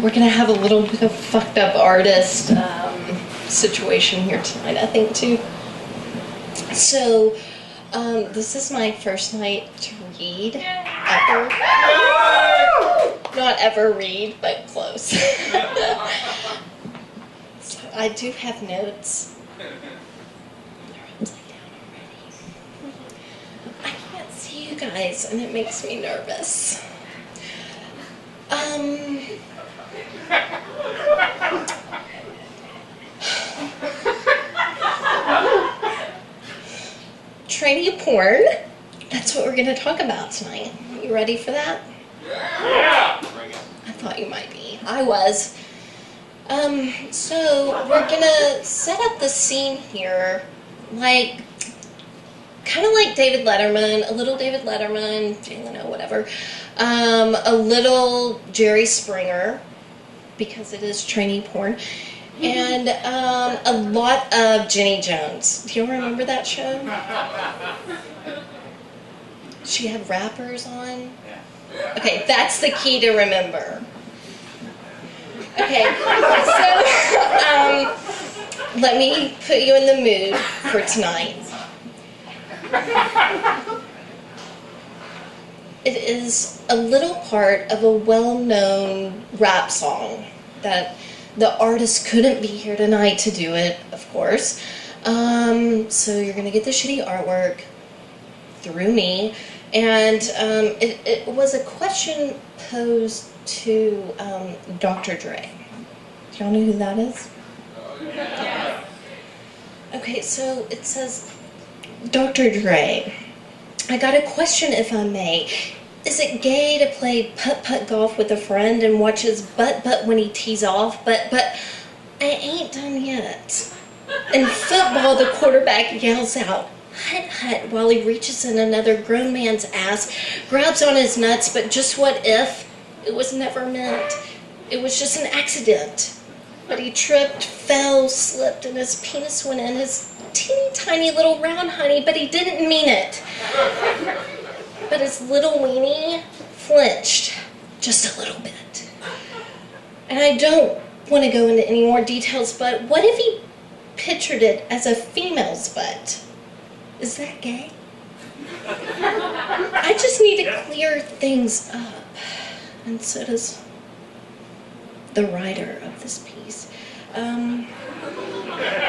We're gonna have a little bit of fucked up artist situation here tonight, I think, too. So, this is my first night to read ever. Not ever read, but close. So I do have notes. They're upside down already. I can't see you guys, and it makes me nervous. Tranny porn. That's what we're going to talk about tonight. You ready for that? Yeah! I thought you might be. I was. So we're going to set up the scene here like, kind of like David Letterman, a little David Letterman, Jay Leno, whatever. A little Jerry Springer, because it is tranny porn. And a lot of Jenny Jones. Do you remember that show? She had rappers on. Okay, that's the key to remember. Okay, so let me put you in the mood for tonight. It is a little part of a well-known rap song that the artist couldn't be here tonight to do it, of course. So you're going to get the shitty artwork through me. And it was a question posed to Dr. Dre. Do y'all know who that is? Yeah. Okay, so it says, Dr. Dre, I got a question if I may. Is it gay to play putt-putt golf with a friend and watch his butt when he tees off? But I ain't done yet. In football, the quarterback yells out, hut, hut, while he reaches in another grown man's ass, grabs on his nuts, but just what if? It was never meant. It was just an accident. But he tripped, fell, slipped, and his penis went in his teeny tiny little round honey, but he didn't mean it. But his little weenie flinched just a little bit. And I don't want to go into any more details, but what if he pictured it as a female's butt? Is that gay? I just need to clear things up. And so does the writer of this piece. And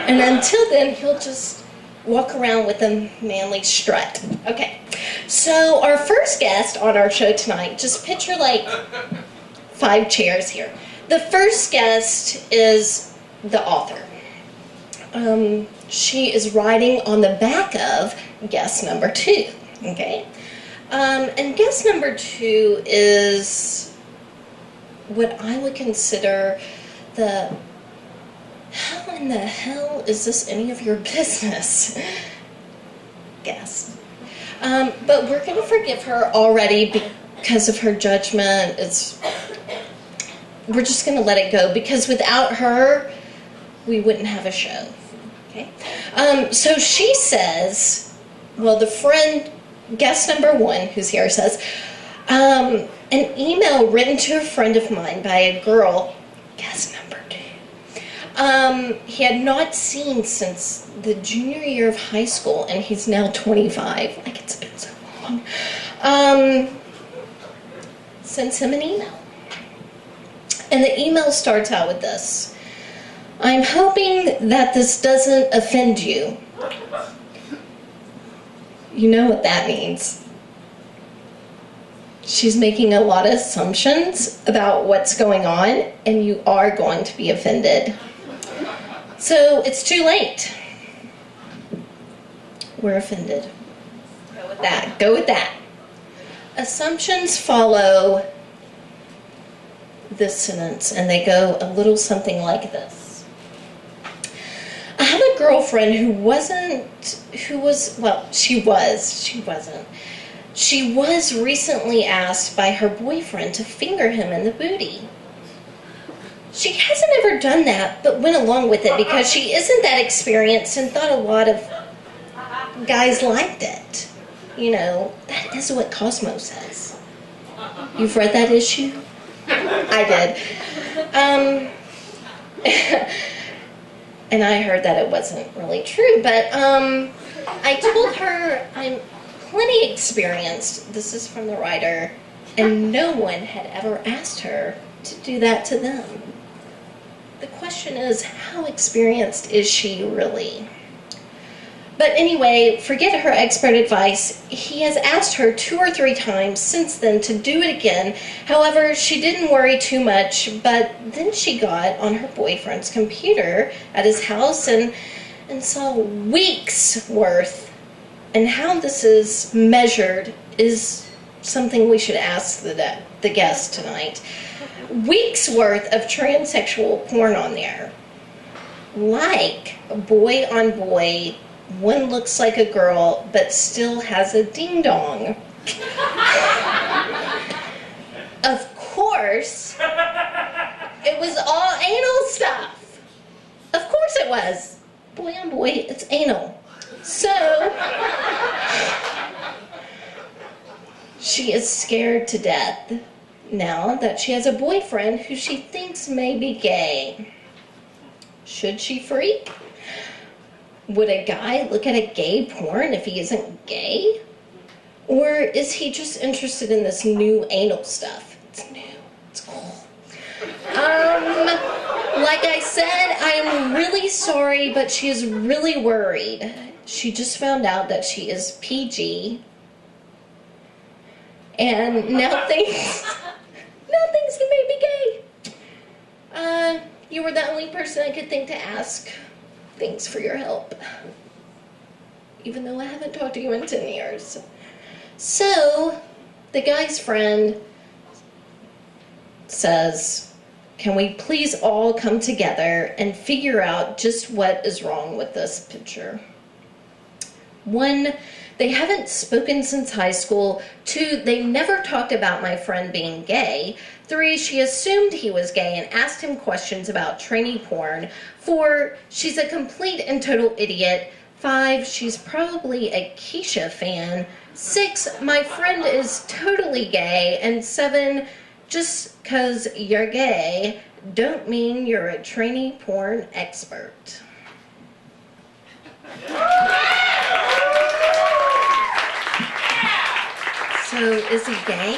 until then, he'll just walk around with a manly strut. Okay, so our first guest on our show tonight, just picture like 5 chairs here. The first guest is the author. She is writing on the back of guest number 2, okay? And guest number 2 is what I would consider the, how in the hell is this any of your business? Guest. But we're going to forgive her already because of her judgment. We're just going to let it go because without her, we wouldn't have a show. Okay. So she says, well, the friend, guest number 1, who's here, says, an email written to a friend of mine by a girl, guest number 2, he had not seen since the junior year of high school, and he's now 25. Like, it's been so long. Sends him an email. And the email starts out with this. I'm hoping that this doesn't offend you. You know what that means. She's making a lot of assumptions about what's going on, and you are going to be offended. So it's too late. We're offended. Go with that. Go with that. Assumptions follow this sentence, and they go a little something like this. I have a girlfriend she was recently asked by her boyfriend to finger him in the booty. She hasn't ever done that, but went along with it because she isn't that experienced and thought a lot of guys liked it. You know, that is what Cosmo says. You've read that issue? I did. And I heard that it wasn't really true, but I told her I'm plenty experienced. This is from the writer, and no one had ever asked her to do that to them. The question is, how experienced is she really? But anyway, forget her expert advice. He has asked her 2 or 3 times since then to do it again. However, she didn't worry too much, but then she got on her boyfriend's computer at his house and saw weeks worth. And how this is measured is something we should ask the guest tonight. Weeks worth of transsexual porn on there. Like boy on boy, one looks like a girl, but still has a ding-dong. Of course, it was all anal stuff. Of course it was. Boy on boy, it's anal. So, she is scared to death now that she has a boyfriend who she thinks may be gay. Should she freak? Would a guy look at a gay porn if he isn't gay? Or is he just interested in this new anal stuff? It's new. It's cool. Like I said, I am really sorry, but she is really worried. She just found out that she is PG. And now things can make me gay. You were the only person I could think to ask. Thanks for your help. Even though I haven't talked to you in 10 years. So, the guy's friend says, can we please all come together and figure out just what is wrong with this picture? 1, they haven't spoken since high school. 2, they never talked about my friend being gay. 3, she assumed he was gay and asked him questions about tranny porn. 4, she's a complete and total idiot. 5, she's probably a Keisha fan. 6, my friend is totally gay. And 7, just 'cause you're gay don't mean you're a tranny porn expert. So, is he gay?